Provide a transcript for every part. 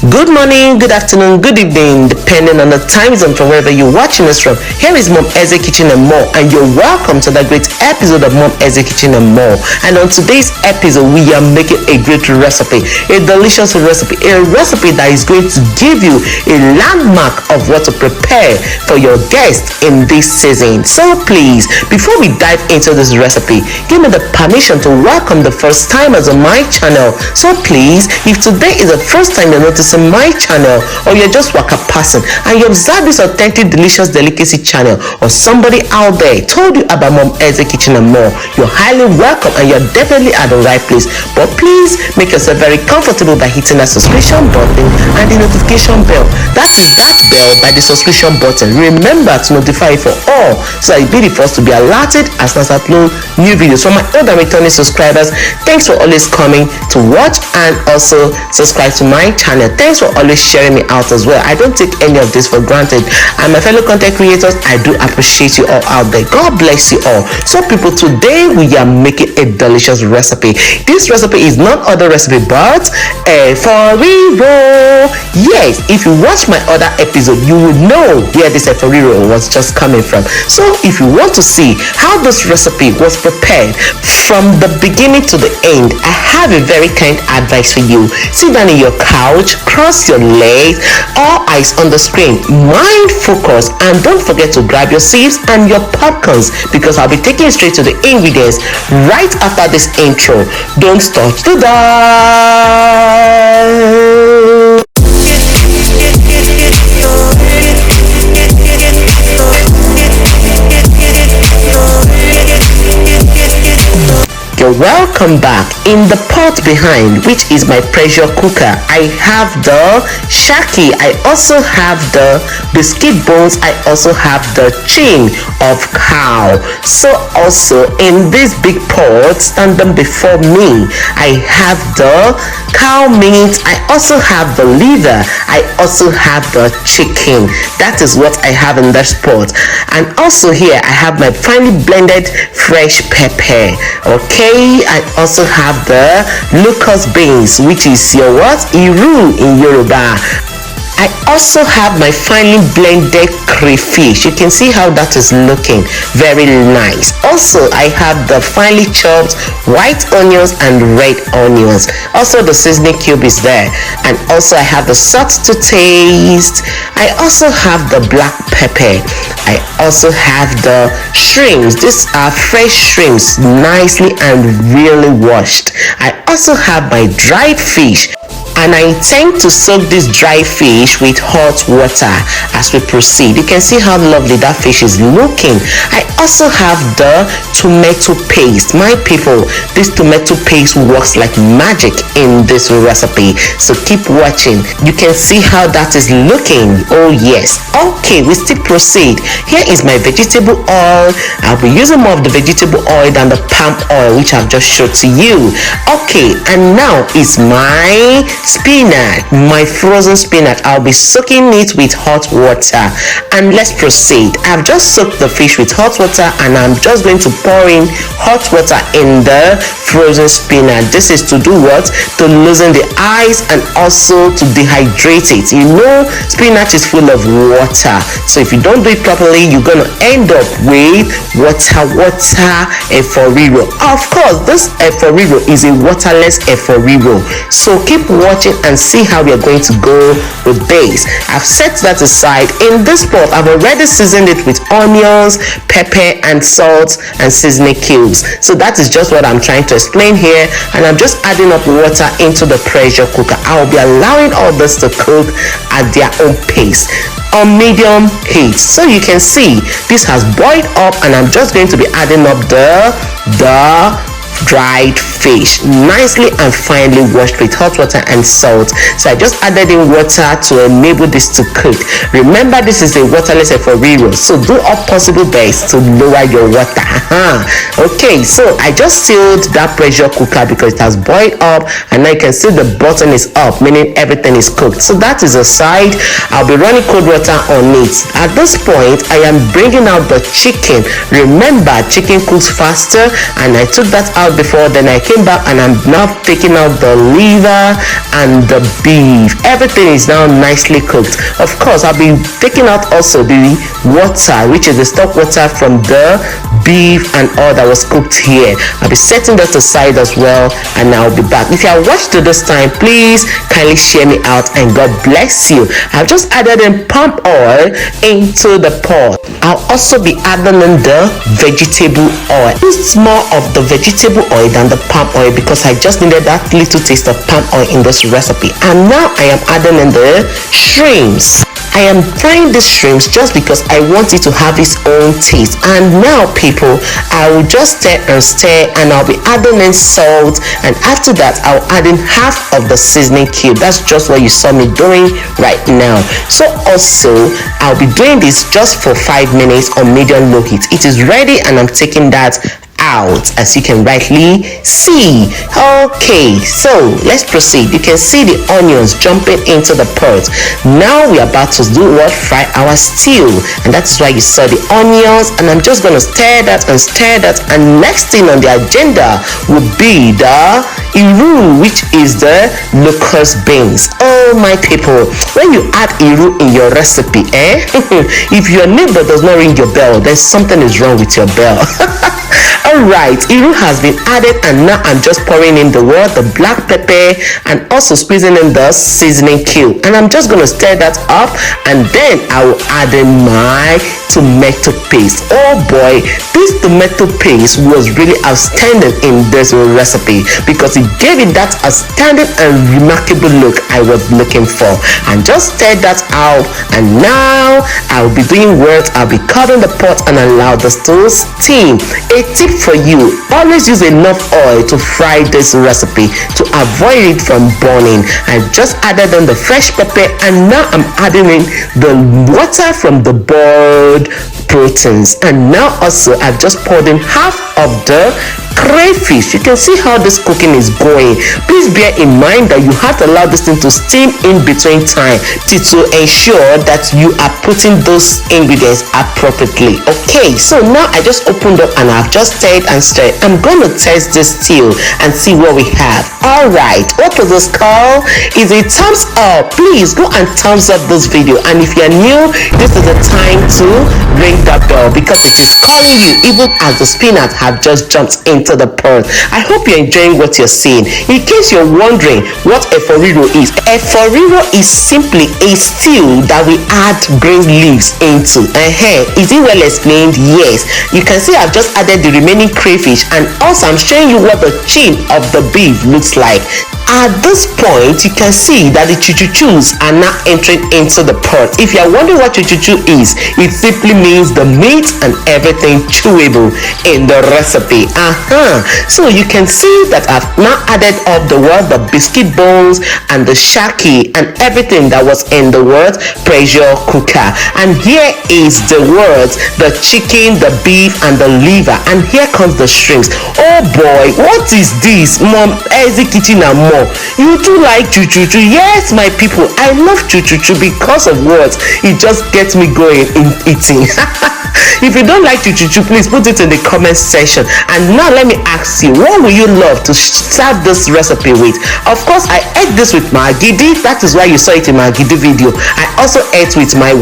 Good morning, good afternoon, good evening, depending on the time zone from wherever you're watching us from. Here is Mom Eze Kitchen and More, and you're welcome to the great episode of Mom Eze Kitchen and More. And on today's episode, we are making a great recipe, a delicious recipe, a recipe that is going to give you a landmark of what to prepare for your guests in this season. So please, before we dive into this recipe, give me the permission to welcome the first timers on my channel. So please, if today is the first time you're noticing my channel, or you're just waka passing and you observe this authentic delicious delicacy channel, or somebody out there told you about Mom Eze Kitchen and More, you're highly welcome and you're definitely at the right place. But please make yourself very comfortable by hitting that subscription button and the notification bell. That is that bell by the subscription button. Remember to notify for all, so that you'll be the first to be alerted as I upload new videos. For my old and returning subscribers, thanks for always coming to watch and also subscribe to my channel. Thanks for always sharing me out as well. I don't take any of this for granted. And my fellow content creators, I do appreciate you all out there. God bless you all. So people, today we are making a delicious recipe. This recipe is not other recipe but Efo Riro. Yes, if you watch my other episode, you would know where this Efo Riro was just coming from. So if you want to see how this recipe was prepared from the beginning to the end, I have a very kind advice for you. Sit down in your couch, cross your legs, all eyes on the screen, mind focus, and don't forget to grab your sips and your popcorns, because I'll be taking you straight to the ingredients right after this intro. Don't touch the dial. Welcome back. In the pot behind, which is my pressure cooker, I have the shaki, I also have the biscuit bones, I also have the chin of cow. So also in this big pot standing before me, I have the cow meat, I also have the liver, I also have the chicken. That is what I have in this pot. And also here I have my finely blended fresh pepper. Okay, I also have the Locust Beans, which is your what? Iru in Yoruba. I also have my finely blended crayfish. You can see how that is looking very nice. Also, I have the finely chopped white onions and red onions. Also, the seasoning cube is there. And also, I have the salt to taste. I also have the black pepper. I also have the shrimps. These are fresh shrimps, nicely and really washed. I also have my dried fish. And I intend to soak this dry fish with hot water as we proceed. You can see how lovely that fish is looking. I also have the tomato paste. My people, this tomato paste works like magic in this recipe. So keep watching. You can see how that is looking. Oh yes. Okay, we still proceed. Here is my vegetable oil. I'll be using more of the vegetable oil than the palm oil, which I've just showed to you. Okay, and now is my spinach, my frozen spinach. I'll be soaking it with hot water, and let's proceed. I've just soaked the fish with hot water, and I'm just going to pour in hot water in the frozen spinach. This is to do what? To loosen the ice and also to dehydrate it. You know, spinach is full of water, so if you don't do it properly, you're gonna end up with water Efo Riro. Of course, this Efo Riro is a waterless Efo Riro. So keep watching and see how we are going to go with this. I've set that aside. In this pot, I've already seasoned it with onions, pepper, and salt and seasoning cubes. So that is just what I'm trying to explain here, and I'm just adding up water into the pressure cooker. I'll be allowing all this to cook at their own pace on medium heat. So you can see this has boiled up, and I'm just going to be adding up the dried fish, nicely and finely washed with hot water and salt. So I just added in water to enable this to cook. Remember, this is a waterless Efo Riro, so do all possible best to lower your water. Okay, so I just sealed that pressure cooker because it has boiled up, and now you can see the button is up, meaning everything is cooked. So that is aside. I'll be running cold water on it. At this point, I am bringing out the chicken. Remember, chicken cooks faster, and I took that out out before, then I came back and I'm now taking out the liver and the beef. Everything is now nicely cooked. Of course, I'll be taking out also the water, which is the stock water from the beef and all that was cooked here. I'll be setting that aside as well, and I'll be back. If you have watched to this time, please kindly share me out, and God bless you. I've just added in palm oil into the pot. I'll also be adding in the vegetable oil. Use more of the vegetable oil than the palm oil because I just needed that little taste of palm oil in this recipe. And now I am adding in the shrimps. I am frying these shrimps just because I want it to have its own taste. And now, people, I will just stir and stir, and I'll be adding in salt, and after that I'll add in half of the seasoning cube. That's just what you saw me doing right now. So also I'll be doing this just for 5 minutes on medium low heat. It is ready, and I'm taking that out, as you can rightly see. Okay, so let's proceed. You can see the onions jumping into the pot. Now we're about to do what? Fry our stew, and that's why you saw the onions, and I'm just going to stir that and stir that. And next thing on the agenda would be the iru, which is the locust beans. Oh my people, when you add iru in your recipe, if your neighbor does not ring your bell, then something is wrong with your bell. Alright, iru has been added, and now I'm just pouring in the black pepper, and also squeezing in the seasoning cube, and I'm just going to stir that up, and then I will add in my tomato paste. Oh boy, this tomato paste was really outstanding in this recipe because it gave it that outstanding and remarkable look I was looking for. And just stir that out, and now I'll be doing what? I'll be covering the pot and allow the to steam. A tip for you: always use enough oil to fry this recipe to avoid it from burning. I just added in the fresh pepper, and now I'm adding in the water from the boiled proteins, and now also I've just poured in half of the crayfish. You can see how this cooking is going. Please bear in mind that you have to allow this thing to steam in between time to ensure that you are putting those ingredients appropriately. Okay, so now I just opened up and I've just stirred and stirred. I'm going to test this stew and see what we have. Alright, what was this called? Is a thumbs up. Please go and thumbs up this video, and if you're new, this is the time to ring that bell because it is calling you, even as the spinach have just jumped into the pot. I hope you're enjoying what you're seeing. In case you're wondering what Efo Riro is is simply a stew that we add green leaves into. Is it well explained? Yes. You can see I've just added the remaining crayfish, and also I'm showing you what the chin of the beef looks like. At this point, you can see that the chuchuchus are now entering into the pot. If you're wondering what chuchuchu is, it simply means the meat and everything chewable in the recipe. So you can see that I've now added up the biscuit bones and the shaki and everything that was in the pressure cooker. And here is the the chicken, the beef, and the liver. And here comes the shrimps. Oh boy, what is this? Mom, Easy Kitchen and more. You do like chuchuchu? Yes, my people, I love chuchuchu because of what? It just gets me going in eating. If you don't like chuchuchu, please put it in the comment section. And now let me ask you, what will you love to start this recipe with? Of course, I ate this with my gidi. That is why you saw it in my gidi video. I also ate with my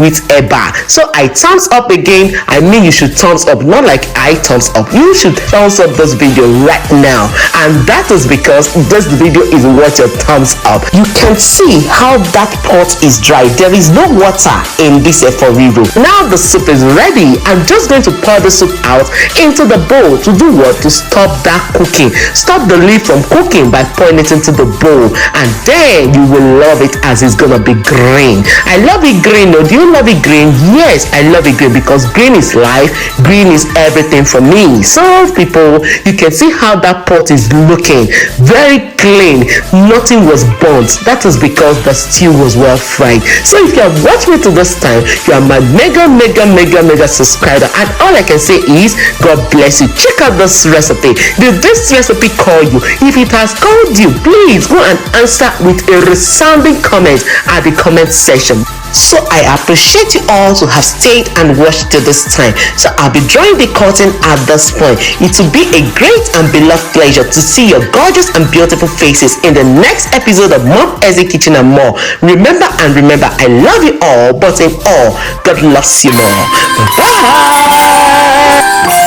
with eba. So I thumbs up again. I mean, you should thumbs up, not like I thumbs up. You should thumbs up this video right now, and that is because this video is worth your thumbs up. You can see how that pot is dry. There is no water in this Efo Riro. Now the soup is ready. I'm just going to pour the soup out into the bowl to do what? To stop that cooking. Stop the leaf from cooking by pouring it into the bowl, and then you will love it as it's gonna be green. I love it green. Do you love it green? Yes, I love it green because green is life. Green is everything for me. So people, you can see how that pot is looking. Very clean. Nothing was burnt. That is because the stew was well fried. So if you have watched me to this time, you are my mega mega subscriber, and all I can say is God bless you. Check out this recipe. Did this recipe call you? If it has called you, please go and answer with a resounding comment at the comment section. So I appreciate you all to have stayed and watched till this time. So I'll be drawing the curtain at this point. It will be a great and beloved pleasure to see your gorgeous and beautiful faces in the next episode of Mom Eze Kitchen and More. Remember, I love you all, but in all, God loves you more. Bye.